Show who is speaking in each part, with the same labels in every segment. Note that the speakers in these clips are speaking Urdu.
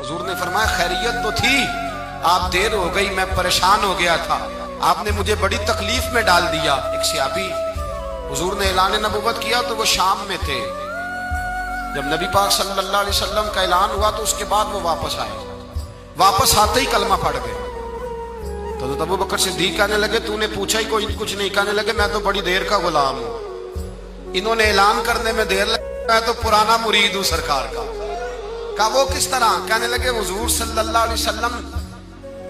Speaker 1: حضور نے فرمایا خیریت تو تھی، آپ دیر ہو گئی، میں پریشان ہو گیا تھا، آپ نے مجھے بڑی تکلیف میں ڈال دیا۔ ایک صحابی حضور نے اعلان نبوت کیا تو وہ شام میں تھے، جب نبی پاک صلی اللہ علیہ وسلم کا اعلان ہوا تو اس کے بعد وہ واپس آئے، واپس آتے ہی کلمہ پڑھ گئے۔ تو حضرت ابو بکر صدیق کہنے لگے تو نے پوچھا ہی کوئی کچھ نہیں، کہنے لگے میں تو بڑی دیر کا غلام ہوں، انہوں نے اعلان کرنے میں دیر لگا، میں تو پرانا مرید ہوں سرکار کا۔ کہا وہ کس طرح؟ کہنے لگے حضور صلی اللہ علیہ وسلم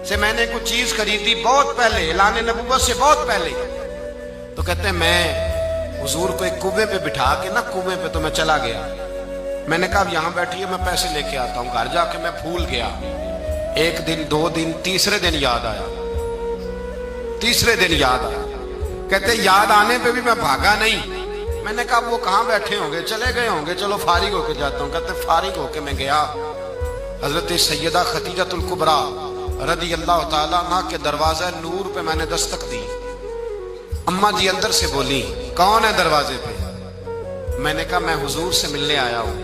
Speaker 1: سے میں نے کچھ چیز خریدی بہت پہلے، اعلان نبوت سے بہت پہلے۔ تو کہتے ہیں میں حضور کو ایک کنویں پہ بٹھا کے نا، کنویں پہ تو میں چلا گیا، میں نے کہا یہاں بیٹھیے میں پیسے لے کے آتا ہوں، گھر جا کے میں بھول گیا۔ ایک دن، دو دن، تیسرے دن یاد آیا، تیسرے دن یاد آیا۔ کہتے یاد آنے پہ بھی میں بھاگا نہیں، میں نے کہا وہ کہاں بیٹھے ہوں گے، چلے گئے ہوں گے، چلو فارغ ہو کے جاتا ہوں۔ کہتے فارغ ہو کے میں گیا، حضرت سیدہ خدیجہ الکبریٰ رضی اللہ تعالیٰ عنہ کے دروازہ نور پہ میں نے دستک دی۔ اماں جی اندر سے بولی کون ہے دروازے پہ؟ میں نے کہا میں حضور سے ملنے آیا ہوں،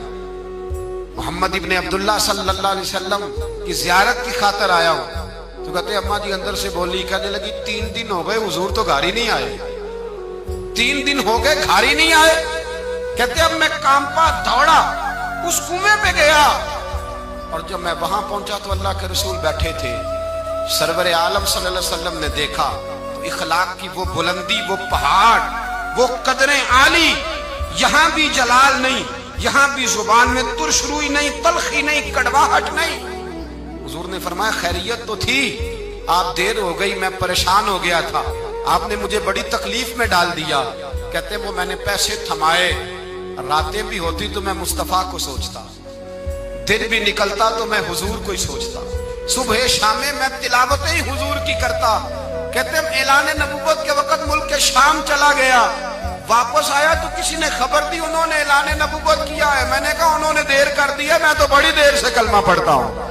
Speaker 1: محمد ابن عبداللہ صلی اللہ علیہ وسلم کی زیارت کی خاطر آیا ہوں۔ تو کہتے اماں جی اندر سے بولی، کہنے لگی 3 دن ہو گئے حضور تو گھر ہی نہیں آئے، 3 دن ہو گئے گھر ہی نہیں آئے۔ کہتے اب میں کانپا دوڑا اس کنویں پہ گیا، اور جب میں وہاں پہنچا تو اللہ کے رسول بیٹھے تھے۔ سرور عالم صلی اللہ علیہ وسلم نے دیکھا تو اخلاق کی وہ بلندی، وہ پہاڑ، وہ قدریں عالی، یہاں بھی جلال نہیں، یہاں بھی زبان میں ترش روئی نہیں، تلخی نہیں، کڑواہٹ نہیں۔ حضور نے فرمایا خیریت تو تھی، آپ دیر ہو گئی، میں پریشان ہو گیا تھا، آپ نے مجھے بڑی تکلیف میں ڈال دیا۔ کہتے وہ میں نے پیسے تھمائے، راتیں بھی ہوتی تو میں مصطفیٰ کو سوچتا، دن بھی نکلتا تو میں حضور کو ہی سوچتا، صبح شام میں تلاوتیں ہی حضور کی کرتا۔ کہتے ہیں اعلان نبوت کے وقت ملک کے شام چلا گیا، واپس آیا تو کسی نے خبر دی انہوں نے اعلان نبوت کیا ہے، میں نے کہا انہوں نے دیر کر دی ہے، میں تو بڑی دیر سے کلمہ پڑھتا ہوں۔